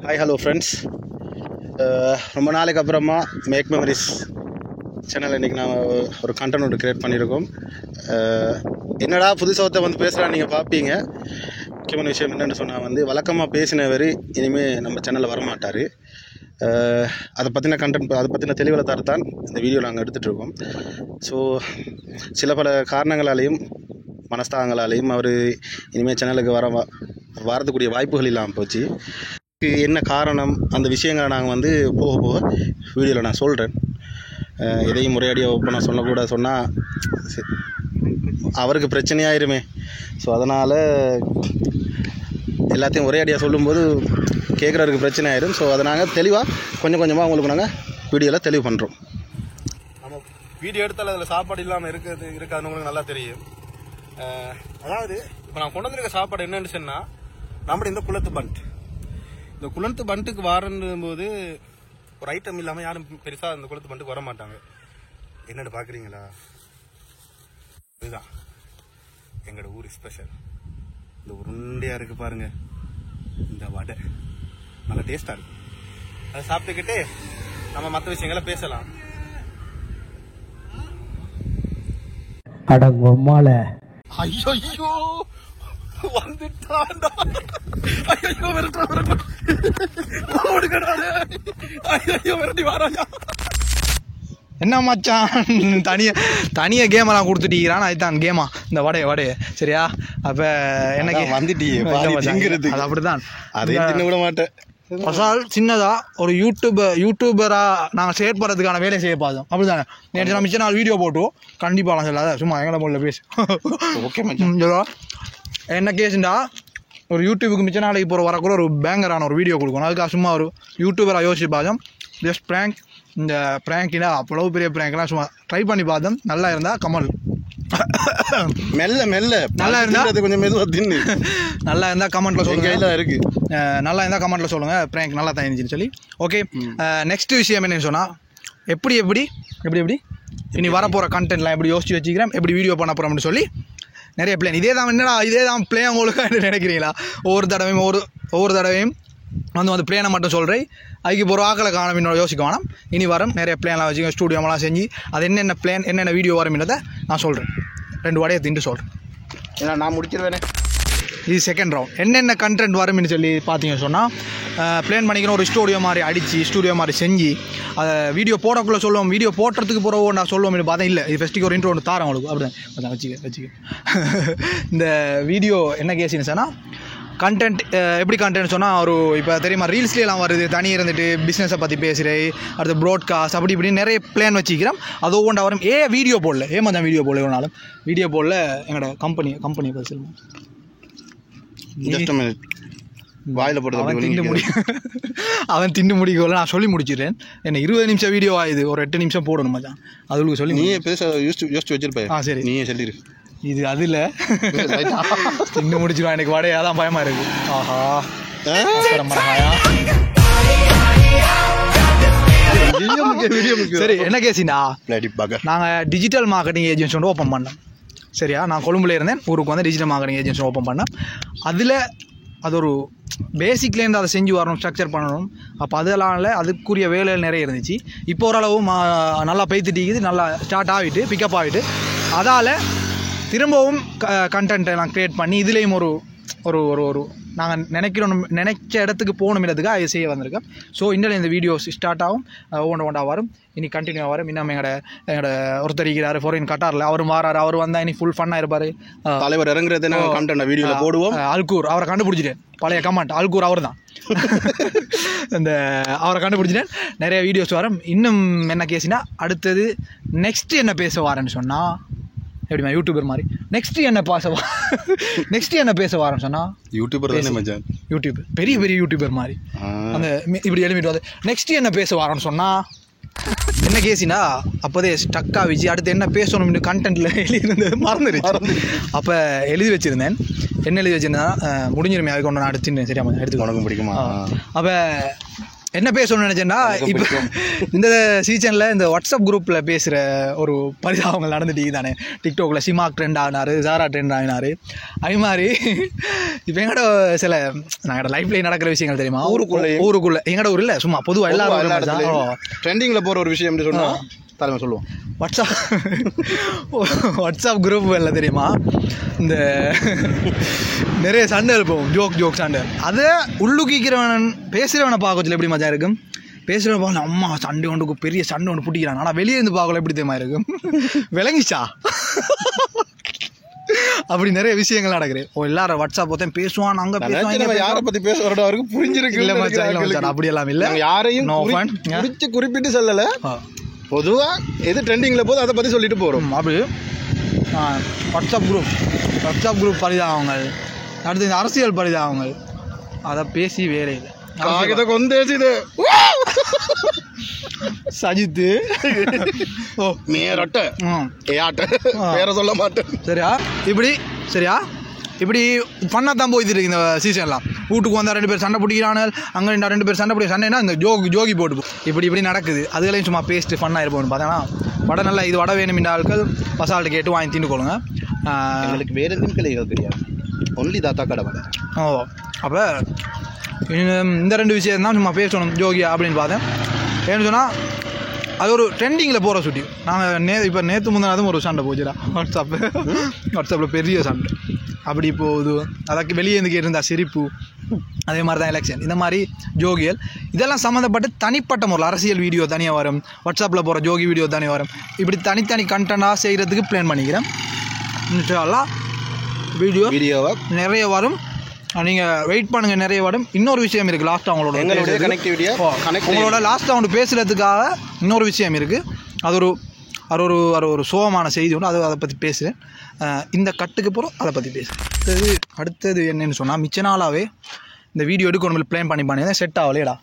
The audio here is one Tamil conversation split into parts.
Hi hello friends. ரொம்ப நாளைக்கு அப்புறமா மேக் மெமரிஸ் சேனலில் இன்றைக்கி நான் ஒரு கண்டென்ட் ஒன்று க்ரியேட் பண்ணியிருக்கோம். என்னடா புதுசாக வந்து பேசுகிறான்னு நீங்கள் பார்ப்பீங்க. முக்கியமான விஷயம் என்னென்னு சொன்னால் வழக்கமாக பேசினவர் இனிமேல் நம்ம சேனலில் வரமாட்டார். அதை பற்றின கண்டென்ட், அதை பற்றின தெளிவுகளை தரத்தான் இந்த வீடியோ நாங்கள் எடுத்துகிட்ருக்கோம். ஸோ சில பல காரணங்களாலேயும் மனஸ்தாங்களாலேயும் அவர் இனிமேல் சேனலுக்கு வரதுக்கூடிய வாய்ப்புகள் இல்லாமல் போச்சு. என்ன காரணம், அந்த விஷயங்களை நாங்கள் போக போக வீடியோவில் நான் சொல்கிறேன். எதையும் முறையடியாக ஓப்பனாக சொல்லக்கூடாது, சொன்னால் அவருக்கு பிரச்சனையாயிருமே. ஸோ அதனால் எல்லாத்தையும் ஒரே அடியாக சொல்லும்போது கேட்குறவருக்கு பிரச்சனை ஆயிடும். ஸோ அதை நாங்கள் தெளிவாக கொஞ்சம் கொஞ்சமாக உங்களுக்கு நாங்கள் வீடியோவில் தெளிவு பண்ணுறோம். நம்ம வீடியோ எடுத்தால் அதில் சாப்பாடு இல்லாமல் இருக்காதுன்னு உங்களுக்கு நல்லா தெரியும். அதாவது இப்போ நான் கொண்டு வந்திருக்க சாப்பாடு என்னன்னு சொன்னால், நம்மளோட இந்த குளத்து பண்ட்டுக்கு வரணும் போது ஒரு ஐட்டம் இல்லாமல் யாரும் பெருசாக இந்த குளத்து பண்ட்டுக்கு வர மாட்டாங்க. என்னென்னு பார்க்குறீங்களா? இதுதான் எங்களோட ஊர் ஸ்பெஷல். இந்த உருண்டையாக இருக்குது பாருங்கள், இந்த வடை நல்லா டேஸ்ட்டாக இருக்கும். அதை சாப்பிட்டுக்கிட்டு நம்ம மற்ற விஷயங்களை பேசலாம். அடங்கொம்மால ஐயோ வந்துட்டான்டா. ஐயோ விரட்டி வாராஜா. என்ன மச்சான், தனியா கேமெல்லாம் கொடுத்துட்டீங்கிறான். அதுதான் கேமா இந்த வடைய சரியா? அப்ப எனக்கு வந்துட்டீங்க அது அப்படிதான். அதை விட மாட்டேன். மசால் சின்னதா ஒரு யூடியூபரா நாங்கள் ஷேர் பண்ணுறதுக்கான வேலையை செய்ய பார்த்தோம். அப்படிதானே? நேற்று மிச்ச நாள் வீடியோ போட்டோம். கண்டிப்பாக சொல்லாத, சும்மா எங்களை போல பேசு. ஓகே சொல்லுவா என்ன கேஸுண்டா, ஒரு யூடியூபுக்கு மிச்ச நாளைக்கு போகிற வரக்கூட ஒரு பேங்கரான ஒரு வீடியோ கொடுக்கணும். அதுக்காக சும்மா ஒரு யூடியூபராக யோசிச்சு பார்த்தோம். Just prank. இந்த ப்ராங்க்னா அவ்வளோ பெரிய ப்ராங்க்லாம் சும்மா ட்ரை பண்ணி பார்த்தோம். நல்லா இருந்தால் கமல் மெல்ல நல்லா இருந்தா கொஞ்சம் மெதுவாக தின்னு. நல்லா இருந்தால் கமெண்ட்டில் சொல்லுங்கள். இருக்கு நல்லா இருந்தால் கமெண்ட்டில் சொல்லுங்கள் ப்ராங்க் நல்லா தான் இருந்துச்சுன்னு சொல்லி. ஓகே, நெக்ஸ்ட் விஷயம் என்னன்னு சொன்னால், எப்படி இனி வரப்போகிற கண்டென்ட்லாம் எப்படி யோசிச்சு வச்சுக்கிறேன், எப்படி வீடியோ பண்ண போகிறோம்னு சொல்லி நிறைய பிளான். இதே தான் பிளே உங்களுக்கு நினைக்கிறீங்களா? ஒவ்வொரு தடவையும் வந்து பிளேனை மட்டும் சொல்கிறேன். அதுக்கு இப்போ ஒரு ஆக்களை காணும் இன்னொரு யோசிக்க வேணாம். இனி வரும் நிறைய பிளான்லாம் வச்சுக்க, ஸ்டூடியோமெல்லாம் செஞ்சு அது என்னென்ன பிளான் என்னென்ன வீடியோ வரும்ன்றதை நான் சொல்கிறேன். 2 வடையை திண்டு சொல்கிறேன். ஏன்னா நான் முடிச்சிருவேனே. இது செகண்ட் ரவுண்ட். என்னென்ன கண்டென்ட் வரும்னு சொல்லி பார்த்தீங்கன்னு சொன்னால், பிளான் பண்ணிக்கிறோம். ஒரு ஸ்டூடியோ மாதிரி செஞ்சு அதை வீடியோ போடக்குள்ளே சொல்லுவோம். வீடியோ போடுறதுக்கு போகிறவோ நான் சொல்லுவோம் பார்த்தேன். இல்லை, இது ஃபஸ்ட்டுக்கு ஒரு இன்ட்ரோ ஒன்று தாரேன் உங்களுக்கு. அப்படிதான் வச்சுக்க. இந்த வீடியோ என்ன கேஸுன்னு சொன்னால், கண்டென்ட் எப்படி கண்டென்ட் சொன்னால், ஒரு இப்போ தெரியுமா ரீல்ஸ்லாம் வருது, தனி இருந்துட்டு பிஸ்னஸை பற்றி பேசுகிறேன், அடுத்து ப்ராட்காஸ்ட் அப்படி இப்படி நிறைய பிளான் வச்சுக்கிறோம். அது ஒவ்வொன்றா வரும். வீடியோ போடல தான் வீடியோ போடல. ஒரு நாளும் வீடியோ போடல. எங்களோட கம்பெனி பேச வாயில் போட்டு அவன் திண்டு முடிக்கல. நான் சொல்லி முடிச்சிடுறேன். என்ன 20 நிமிஷம் வீடியோ ஆகுது, ஒரு 8 நிமிஷம் போடணும் மச்சான். அதுக்கு சொல்லி நீயே பேச யோசிச்சு வச்சிருப்பேன். சரி, நீயே சொல்லிடு. இது அதில் திண்டு முடிச்சிடுவான். எனக்கு வடையாக தான் பயமாக இருக்குது. ஆஹா சரி, என்ன கேசினா, நாங்கள் டிஜிட்டல் மார்க்கெட்டிங் ஏஜென்சி ஒன்று ஓப்பன் பண்ணோம். சரியா? நான் கொழும்புல இருந்தேன். ஊருக்கு வந்து டிஜிட்டல் மார்க்கெட்டிங் ஏஜென்சி ஓப்பன் பண்ணேன். அதில் அது ஒரு பேசிக்லேருந்து அதை செஞ்சு வரணும், ஸ்ட்ரக்சர் பண்ணணும். அப்போ அதனால அதுக்குரிய வேலைகள் நிறைய இருந்துச்சு. இப்போ ஓரளவு நல்லா பெய்த்துட்டிக்குது, நல்லா ஸ்டார்ட் ஆகிட்டு பிக்கப் ஆகிட்டு, அதால் திரும்பவும் கண்டென்ட்டை நான் க்ரியேட் பண்ணி இதுலேயும் ஒரு ஒரு ஒரு நாங்கள் நினைச்ச இடத்துக்கு போகணுங்கிறதுக்காக அதை செய்ய வந்திருக்கேன். ஸோ இந்த வீடியோஸ் ஸ்டார்ட் ஆகும், ஒவ்வொன்றா வரும். இனி கண்டினியூ வரும். இன்னும் எங்களோட ஒருத்தர் இருக்கிறார் ஃபாரின் கட்டாரில், அவரும் வராரு. அவர் வந்தால் இனி ஃபுல் ஃபன்னாக இருப்பார். தலைவர் இறங்குறது கண்டென்ட் வீடியோவில் போடுவோம். அல்கூர், அவரை கண்டுபிடிச்சிட்டேன். பழைய கமெண்ட் அல்கூர் அவர் தான். அவரை கண்டுபிடிச்சிட்டேன். நிறைய வீடியோஸ் வரும். இன்னும் என்ன கேஸுனா, அடுத்தது நெக்ஸ்ட்டு என்ன பேச வாரேன்னு சொன்னால், எப்படிமா யூடியூபர் மாதிரி நெக்ஸ்ட் என்ன பேச வாரேன்னு சொன்னால், யூடியூபர் பெரிய யூடியூபர் மாதிரி அந்த இப்படி எழுதிட்டு வந்து நெக்ஸ்ட் என்ன பேச வாரேன்னு சொன்னால், என்ன கேஸினா அப்போதே ஸ்டக் ஆகிச்சு. அடுத்து என்ன பேசணும்னு கண்டென்ட்டில் எழுதியிருந்தது மறந்துருச்சு. அப்போ எழுதி வச்சுருந்தேன். என்ன எழுதி வச்சுருந்தேன்னா, முடிஞ்சிருமே அதுக்கு ஒன்று நான் எடுத்துட்டேன். சரியா? எடுத்து உனக்கு பிடிக்குமா? அப்போ என்ன பேசணும்னு நினச்சேன்னா இப்போ இந்த சீசனில் இந்த வாட்ஸ்அப் குரூப்பில் பேசுகிற ஒரு பரிதாபங்கள் நடந்துட்டு தானே. டிக்டாக்ல சிமாக் ட்ரெண்ட் ஆகினார், ஜாரா ட்ரெண்ட் ஆகினார். அது மாதிரி இப்போ எங்கட சில நாங்கள் லைஃப்லேயே நடக்கிற விஷயங்கள் தெரியுமா, ஊருக்குள்ளே எங்கட ஊர் இல்லை சும்மா பொதுவாக எல்லாரும் ட்ரெண்டிங்கில் போகிற ஒரு விஷயம் சொன்னால் தலைமை சொல்லுவோம். வாட்ஸ்அப் குரூப் இல்லை தெரியுமா, இந்த நிறைய சண்டைகள் போகும், ஜோக் சண்டை. அதை உள்ளுக்கிக்கிறவன் பேசுகிறவனை பார்க்கல எப்படி மஜா இருக்கும். பேசுகிறவன் பார்க்கல அம்மா சண்டை ஒன்று பெரிய சண்டை ஒன்று பிடிக்கிறான், ஆனால் வெளியே இருந்து பார்க்கல எப்படி தெரியுமா இருக்கும். விளங்கிச்சா அப்படி நிறைய விஷயங்கள் நடக்குது. எல்லாரும் வாட்ஸ்அப் பார்த்தேன் பேசுவான், அங்கே பேசுவாங்க, யாரை பற்றி பேசுவாரோட அவருக்கு புரிஞ்சிருக்கு. இல்லை மச்சான் அப்படி எல்லாம் இல்லை, யாரையும் குறிப்பிட்டு சொல்லலை, பொதுவாக எது ட்ரெண்டிங்கில் போது அதை பற்றி சொல்லிட்டு போகிறோம். அப்படி வாட்ஸ்அப் குரூப் பரிதாபங்கள், அடுத்து இந்த அரசியல் பரிதாபங்கள், அதை பேசி வேலை இல்லை. சஜித்து வேற சொல்ல மாட்டேன். சரியா இப்படி பண்ணா தான் போயிட்டு இருக்கு இந்த சீசன்லாம். வீட்டுக்கு வந்தால் 2 பேர் சண்டை பிடிக்கிறாங்க, அங்கே 2 பேர் சண்டை பிடிக்க சண்டைனா இந்த ஜோகி போட்டு இப்படி நடக்குது. அதுகளையும் சும்மா பேஸ்ட்டு ஃபன்னாக இருப்போம்னு பார்த்தோன்னா வடை நல்லா இது வடை வேணும் இந்த ஆட்கள் பசால்ட்டு கேட்டு வாங்கி தின்னுக்கொள்ளுங்க. எங்களுக்கு வேறு எதுவும் கிளைகள் தெரியாது, ஒன்லி தாத்தா கடை வடை. அப்போ இந்த 2 விஷயம் தான் சும்மா பேசணும் ஜோகியா அப்படின்னு பார்த்தேன். ஏன்னு சொன்னால் அது ஒரு ட்ரெண்டிங்கில் போகிற சுட்டி. நாங்கள் இப்போ நேற்று முந்தினாதும் ஒரு சண்டை போச்சுடா வாட்ஸ்அப்பில் பெரிய சண்டை அப்படி போகுது. அதுக்கு வெளியே இருந்து கேட்டிருந்தா சிரிப்பு. அதே மாதிரி தான் எலெக்ஷன், இந்த மாதிரி ஜோகியல் இதெல்லாம் சம்மந்தப்பட்டு தனிப்பட்ட முறையில் அரசியல் வீடியோ தனியாக வரும், வாட்ஸ்அப்பில் போகிற ஜோகி வீடியோ தனியாக வரும். இப்படி தனித்தனி கண்டென்ட்டாக செய்கிறதுக்கு பிளான் பண்ணிக்கிறேன். இன்ஷால்லாஹ் வீடியோவை நிறைய வரும், நீங்கள் வெயிட் பண்ணுங்கள், நிறைய வரும். இன்னொரு விஷயம் இருக்குது லாஸ்ட்டாக உங்களோட லாஸ்ட்டாக அவங்க பேசுகிறதுக்காக இன்னொரு விஷயம் இருக்குது. அது ஒரு சோகமான செய்தி ஒன்று, அதை பற்றி பேசுகிறேன். இந்த கட்டுக்கு போகிறோம் அதை பற்றி பேசுகிறேன். அடுத்தது என்னென்னு சொன்னால் மிச்ச நாளாகவே இந்த வீடியோ எடுக்கணும் பிளான் பண்ணி செட் ஆகலையடா,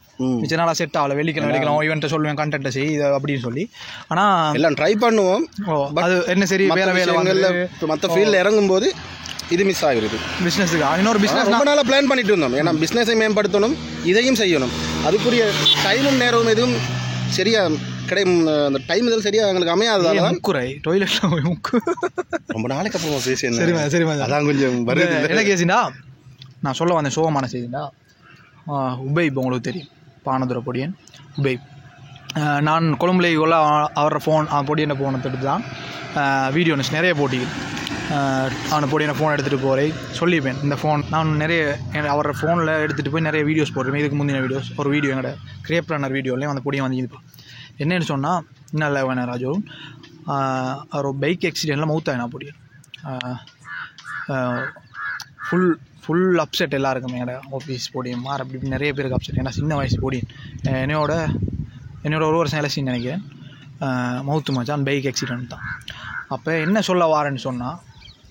மிச்ச நாளாக செட் ஆகலை. வெள்ளிக்கிழமை இவன்ட்ட சொல்லுவேன் கண்டென்ட்டை செய் இதை அப்படின்னு சொல்லி. ஆனால் எல்லாம் ட்ரை பண்ணுவோம். அது என்ன சரி வேலை மற்ற ஃபீல்டில் இறங்கும்போது இது மிஸ் ஆகிருது. பிஸ்னஸுக்கு இன்னொரு பிஸ்னஸ் ரொம்ப நாளாக பிளான் பண்ணிட்டு இருந்தோம். ஏன்னா பிஸ்னஸை மேம்படுத்தணும், இதையும் செய்யணும். அதுக்குரிய டைமும் நேரமும் எதுவும் சரியாக அந்த டைம் இதில் சரியாக எங்களுக்கு அமையாததால முக்குறை டொய்லெட்டில் முக்கு ரொம்ப நாளைக்கு அப்புறமா பேசி சரிமா அதான் கொஞ்சம் வருது. என்ன கேசிண்டா நான் சொல்ல வந்தேன் சோகமான செய்திண்டா. உபைப் உங்களுக்கு தெரியும், பானதுரை பொடியன் உபைப். நான் கொழும்புல உள்ள அவரோட ஃபோன் பொடியனை ஃபோனை எடுத்து தான் வீடியோ நிறைய போட்டிகள் அவனை பொடியனை ஃபோன் எடுத்துகிட்டு போகிறேன் சொல்லிப்பேன். இந்த ஃபோன் நான் நிறைய அவரோட ஃபோனில் எடுத்துகிட்டு போய் நிறைய வீடியோஸ் போடுறேன். இதுக்கு முந்தின வீடியோஸ் ஒரு வீடியோ எங்களோட கிரியேட் பிளானர் வீடியோலையும் அந்த பொடியை வந்து இருப்பான். என்னென்னு சொன்னால் இன்னும் வேணா ராஜுவும் அவர் பைக் ஆக்சிடெண்ட்டில் மவுத்தாயினா பொடியன். ஃபுல் அப்செட் எல்லாருக்கும். என்னோட ஆஃபீஸ் பொடியும் மாற அப்படி நிறைய பேருக்கு அப்செட். ஏன்னா சின்ன வயசு பொடியன், என்னோட 1 வருஷம் எலசின்னு நினைக்கிறேன். மவுத்து மச்சான் பைக் ஆக்சிடெண்ட் தான். அப்போ என்ன சொல்ல வாரேன்னு சொன்னால்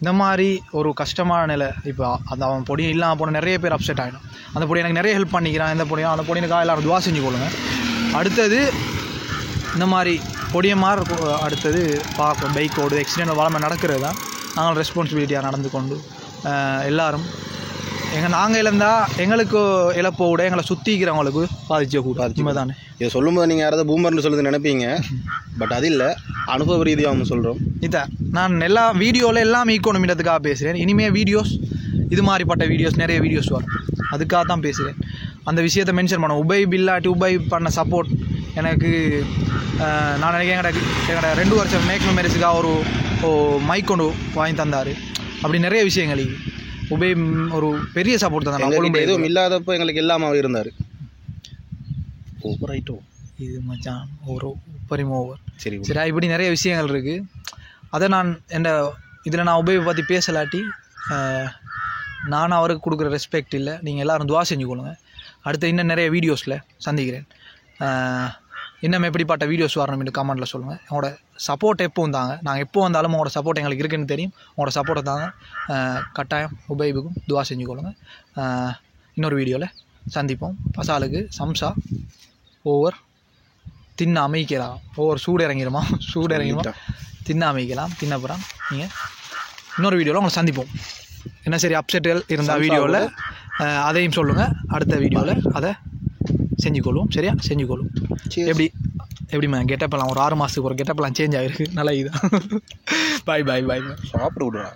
இந்த மாதிரி ஒரு கஷ்டமான நிலை. இப்போ அது அவன் பொடியும் இல்லாமல் போன நிறைய பேர் அப்செட் ஆகிடும். அந்த பொடி எனக்கு நிறைய ஹெல்ப் பண்ணிக்கிறான். அந்த பொடியனுக்காக எல்லோரும் துவா செஞ்சு கொள்ளுங்க. அடுத்தது இந்த மாதிரி பொடியமார் அடுத்தது பார்க்கும் பைக் ஓடு ஆக்சிடெண்ட் வளமை நடக்கிறது தான் நாங்கள் ரெஸ்பான்சிபிலிட்டியாக நடந்து கொண்டு எல்லோரும் நாங்கள் இழந்தால் எங்களுக்கு இழப்போ விட எங்களை சுற்றிக்கிறவங்களுக்கு பாதிச்சக்கூடாது. உண்மை தானே. இதை சொல்லும்போது நீங்கள் யாராவது பூமர்னு சொல்லுறது நினைப்பீங்க, பட் அது இல்லை, அனுபவ ரீதியாக அவங்க சொல்கிறோம். இதை நான் எல்லா வீடியோவில் எல்லாம் ஈக்கோனமின்றதுக்காக பேசுகிறேன். இனிமேல் வீடியோஸ் இது மாதிரிப்பட்ட வீடியோஸ் நிறைய வீடியோஸ் வரும், அதுக்காக தான் பேசுகிறேன். அந்த விஷயத்தை மென்ஷன் பண்ண உபைப் இல்லாட்டி உபைப் பண்ண சப்போர்ட் எனக்கு நான் நினைக்கிறேன். எங்களோட 2 வருஷம் மேக் மெமரிஸுக்காக ஒரு மைக் கொண்டு வாங்கி தந்தார். அப்படி நிறைய விஷயங்கள் உபைப் ஒரு பெரிய சப்போர்ட் தான். எதுவும் இல்லாதப்போ எங்களுக்கு இல்லாமல் இருந்தார். ஓவரைட்டோ இது மச்சான் ஒரு பரிமோவர். சரி இப்படி நிறைய விஷயங்கள் இருக்குது. அதை நான் இதில் நான் உபயோக பற்றி பேசலாட்டி நான் அவருக்கு கொடுக்குற ரெஸ்பெக்ட் இல்லை. நீங்கள் எல்லோரும் துவா செஞ்சு கொள்ளுங்கள். அடுத்து இன்னும் நிறைய வீடியோஸில் சந்திக்கிறேன். இன்னும் எப்படிப்பட்ட வீடியோஸ் வரணும்னு கமெண்ட்டில் சொல்லுங்கள். உங்களோட சப்போர்ட் எப்போவும் தாங்க. நாங்கள் எப்போ வந்தாலும் உங்களோட சப்போர்ட் எங்களுக்கு இருக்குன்னு தெரியும். உங்களோட சப்போர்ட்டை தாங்க. கட்டாயம் உபயோகிக்கும் துவா செஞ்சு கொள்ளுங்கள். இன்னொரு வீடியோவில் சந்திப்போம். பசாலுக்கு சம்சா ஓவர் தின்ன அமைக்கலாம். ஓவர் சூடு இறங்கிடுமா தின்ன அமைக்கலாம். தின்னப்புறம் நீங்கள் இன்னொரு வீடியோவில் உங்களை சந்திப்போம். என்ன சரி அப்செட்டுகள் இருந்தால் வீடியோவில் அதையும் சொல்லுங்கள். அடுத்த வீடியோவில் அதை செஞ்சுக்கொள்வோம். சரியா, செஞ்சுக்கொள்வோம். எப்படிம்மா கெட்டப்பெல்லாம் ஒரு 6 மாதத்துக்கு ஒரு கெட்டப்பெல்லாம் சேஞ்ச் ஆகிருக்கு. நல்லா இதுதான். பாய் பாய் பாய். சாப்பிட விடுவேன்.